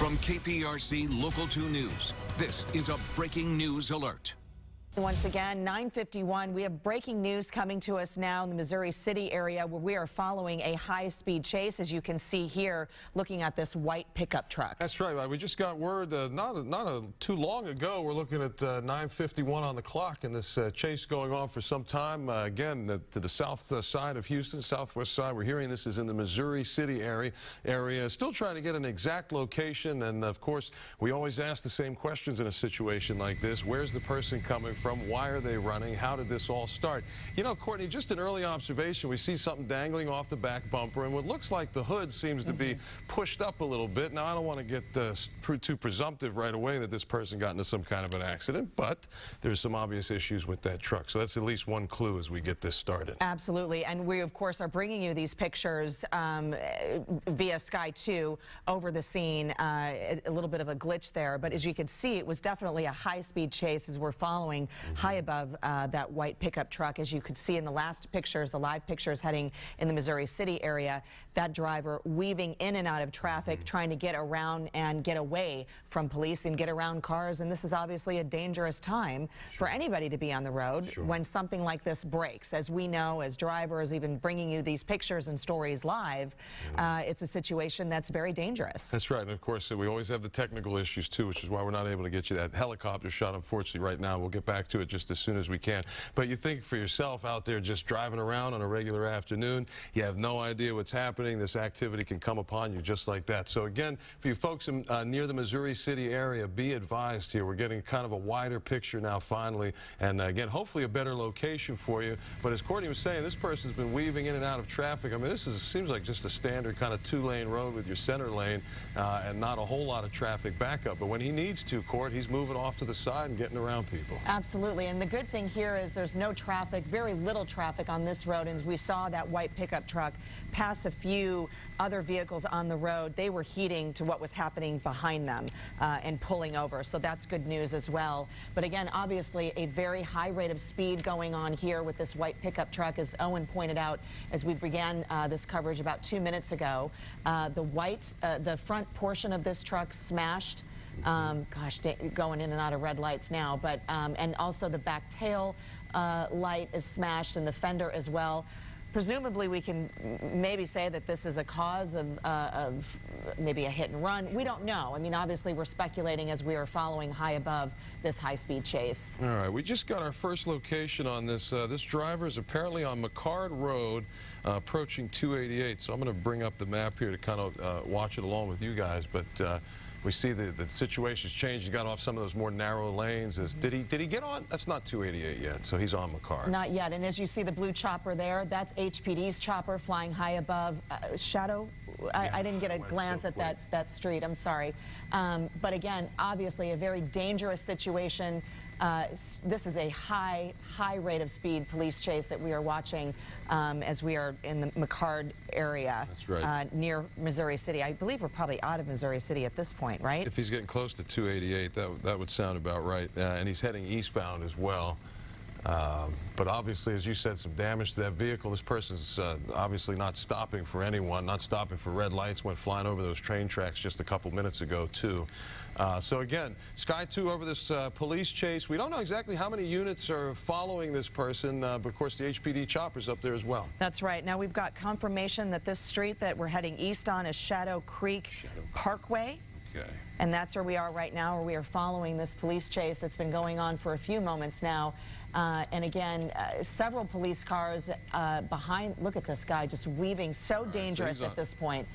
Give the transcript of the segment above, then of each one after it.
From KPRC Local 2 News, this is a breaking news alert. Once again, 9:51, we have breaking news coming to us now in the Missouri City area where we are following a high-speed chase, as you can see here, looking at this white pickup truck. That's right. We just got word not too long ago. We're looking at 9:51 on the clock, and this chase going on for some time. Again, to the south side of Houston, southwest side. We're hearing this is in the Missouri City area. Still trying to get an exact location, and of course, we always ask the same questions in a situation like this. Where's the person coming from? Why are they running? How did this all start? You know, Courtney, just an early observation, we see something dangling off the back bumper, and what looks like the hood seems to be pushed up a little bit. Now, I don't want to get too presumptive right away that this person got into some kind of an accident, but there's some obvious issues with that truck. So that's at least one clue as we get this started. Absolutely, and we, of course, are bringing you these pictures via Sky 2 over the scene. A little bit of a glitch there, but as you can see, it was definitely a high-speed chase as we're following high above that white pickup truck. As you could see in the last pictures, the live pictures heading in the Missouri City area, that driver weaving in and out of traffic, trying to get around and get away from police and get around cars. And this is obviously a dangerous time for anybody to be on the road when something like this breaks. As we know, as drivers, even bringing you these pictures and stories live, it's a situation that's very dangerous. That's right. And of course, we always have the technical issues too, which is why we're not able to get you that helicopter shot, unfortunately, right now. We'll get back to it just as soon as we can. But you think for yourself out there just driving around on a regular afternoon, you have no idea what's happening. This activity can come upon you just like that. So again, for you folks in, near the Missouri City area, be advised here. We're getting kind of a wider picture now finally, and again, hopefully a better location for you. But as Courtney was saying, this person's been weaving in and out of traffic. I mean, this seems like just a standard kind of two-lane road with your center lane and not a whole lot of traffic backup. But when he needs to, Court, he's moving off to the side and getting around people. Absolutely, and the good thing here is there's no traffic, very little traffic on this road, and we saw that white pickup truck pass a few other vehicles on the road. They were heeding to what was happening behind them and pulling over, so that's good news as well. But again, obviously a very high rate of speed going on here with this white pickup truck, as Owen pointed out as we began this coverage about 2 minutes ago. The front portion of this truck smashed. Gosh, going in and out of red lights now, but and also the back tail light is smashed and the fender as well. Presumably we can maybe say that this is a cause of maybe a hit and run. We don't know. I mean, obviously we're speculating as we are following high above this high-speed chase. All right, we just got our first location on this. This driver is apparently on McCard Road approaching 288, so I'm going to bring up the map here to kind of watch it along with you guys, but we see the situation's changed. He got off some of those more narrow lanes. Did he get on? That's not 288 yet, so he's on McCard. Not yet, and as you see the blue chopper there, that's HPD's chopper flying high above Shadow. I didn't get a glance at that street, I'm sorry. But again, obviously a very dangerous situation. This is a high rate of speed police chase that we are watching as we are in the McCard area. That's right. Near Missouri City. I believe we're probably out of Missouri City at this point, right? If he's getting close to 288, that would sound about right. And he's heading eastbound as well. But obviously, as you said, some damage to that vehicle. This person's obviously not stopping for anyone, not stopping for red lights, went flying over those train tracks just a couple minutes ago, too. So again, Sky 2 over this police chase. We don't know exactly how many units are following this person, but of course the HPD chopper's up there as well. That's right. Now we've got confirmation that this street that we're heading east on is Shadow Creek Parkway. Okay. And that's where we are right now, where we are following this police chase that's been going on for a few moments now. And again, several police cars behind. Look at this guy just weaving, so dangerous at this point.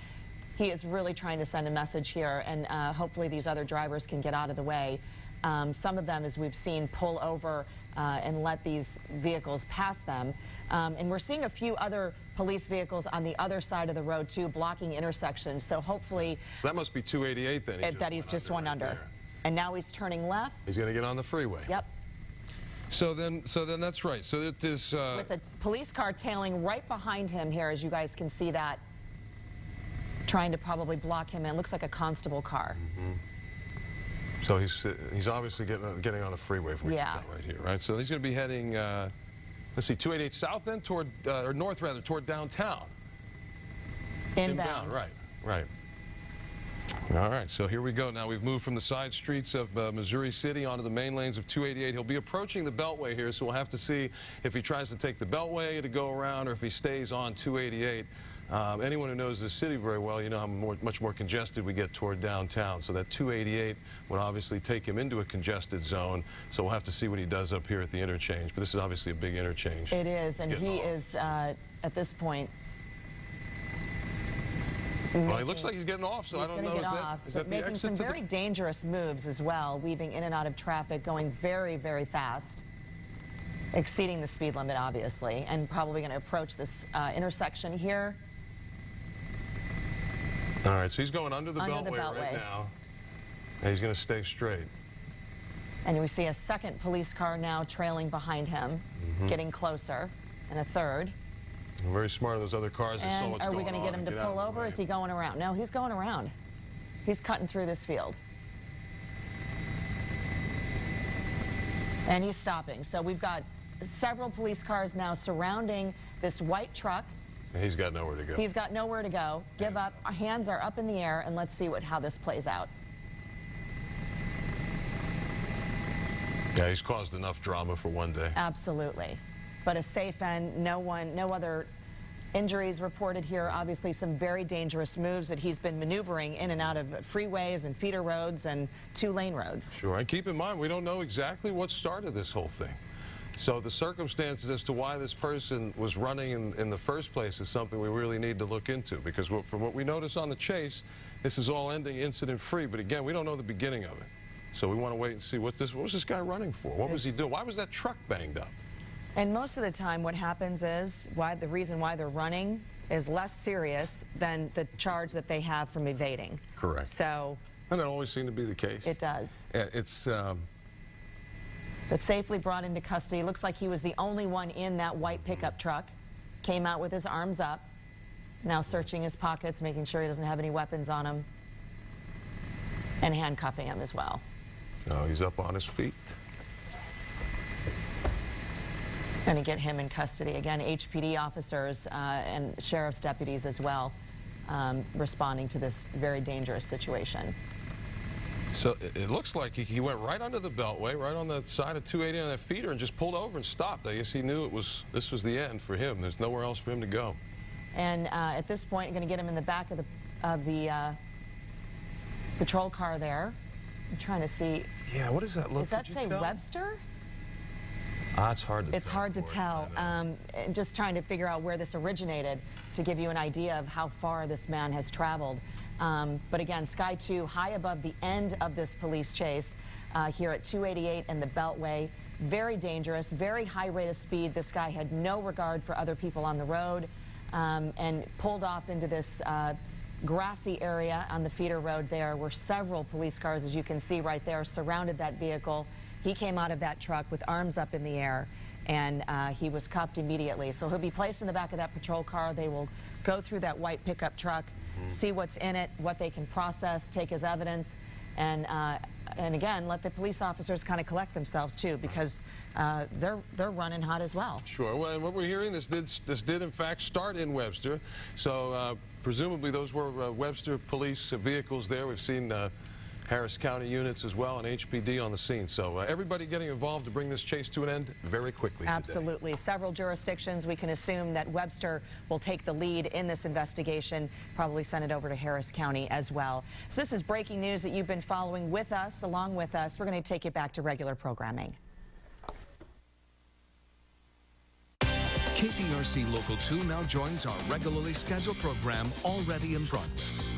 He is really trying to send a message here, and hopefully these other drivers can get out of the way. Some of them, as we've seen, pull over and let these vehicles pass them. And we're seeing a few other police vehicles on the other side of the road, too, blocking intersections. So hopefully... So that must be 288 then. He's just one under. And now he's turning left. He's going to get on the freeway. Yep. So then that's right. So it is... with a police car tailing right behind him here, as you guys can see that, trying to probably block him in. It looks like a constable car. So he's obviously getting on the freeway from right here, right? So he's going to be heading, let's see, 288 south then toward, or north rather, toward downtown. Inbound. Right. All right, so here we go. Now we've moved from the side streets of Missouri City onto the main lanes of 288. He'll be approaching the Beltway here, so we'll have to see if he tries to take the Beltway to go around or if he stays on 288. Anyone who knows the city very well, you know how much more congested we get toward downtown. So that 288 would obviously take him into a congested zone. So we'll have to see what he does up here at the interchange. But this is obviously a big interchange. It is, and he is, at this point, well, he looks like he's getting off, so I don't know. Is that the making exit some very dangerous moves as well, weaving in and out of traffic, going very, very fast, exceeding the speed limit, obviously, and probably going to approach this intersection here. All right, so he's going under the Beltway right now, and he's going to stay straight. And we see a second police car now trailing behind him, getting closer, and a third. Very smart of those other cars. They saw what's are going we going to get him to pull over? Is he going around? No, he's going around. He's cutting through this field. And he's stopping. So we've got several police cars now surrounding this white truck. He's got nowhere to go. He's got nowhere to go. Give up. Our hands are up in the air, and let's see how this plays out. Yeah, he's caused enough drama for one day. Absolutely. But a safe end, no other injuries reported here. Obviously some very dangerous moves that he's been maneuvering in and out of freeways and feeder roads and two-lane roads. Sure, and keep in mind, we don't know exactly what started this whole thing. So the circumstances as to why this person was running in the first place is something we really need to look into, because from what we notice on the chase, this is all ending incident-free. But again, we don't know the beginning of it. So we want to wait and see what was this guy running for? What was he doing? Why was that truck banged up? And most of the time what happens is, the reason why they're running is less serious than the charge that they have from evading. Correct. So. And that always seemed to be the case. It does. Yeah, it's. But safely brought into custody. Looks like he was the only one in that white pickup truck. Came out with his arms up. Now searching his pockets, making sure he doesn't have any weapons on him. And handcuffing him as well. No, he's up on his feet. Going to get him in custody. Again, HPD officers and sheriff's deputies as well responding to this very dangerous situation. So it looks like he went right under the Beltway, right on the side of 280 on that feeder, and just pulled over and stopped. I guess he knew this was the end for him. There's nowhere else for him to go. And at this point, going to get him in the back of the patrol car there. I'm trying to see. Yeah, what does that look like? Does that say Webster? It's hard to tell. It's hard to tell. Just trying to figure out where this originated to give you an idea of how far this man has traveled. But again, Sky 2 high above the end of this police chase here at 288 and the Beltway. Very dangerous, very high rate of speed. This guy had no regard for other people on the road and pulled off into this grassy area on the feeder road there, where several police cars, as you can see right there, surrounded that vehicle. He came out of that truck with arms up in the air, and he was cuffed immediately. So he'll be placed in the back of that patrol car. They will go through that white pickup truck, see what's in it, what they can process, take as evidence, and again, let the police officers kind of collect themselves too, because they're running hot as well. Sure. Well, and what we're hearing, this did in fact start in Webster. So presumably those were Webster police vehicles there. We've seen Harris County units as well, and HPD on the scene. So everybody getting involved to bring this chase to an end very quickly today. Absolutely. Several jurisdictions. We can assume that Webster will take the lead in this investigation, probably send it over to Harris County as well. So this is breaking news that you've been following with us, along with us. We're going to take it back to regular programming. KPRC Local 2 now joins our regularly scheduled program already in progress.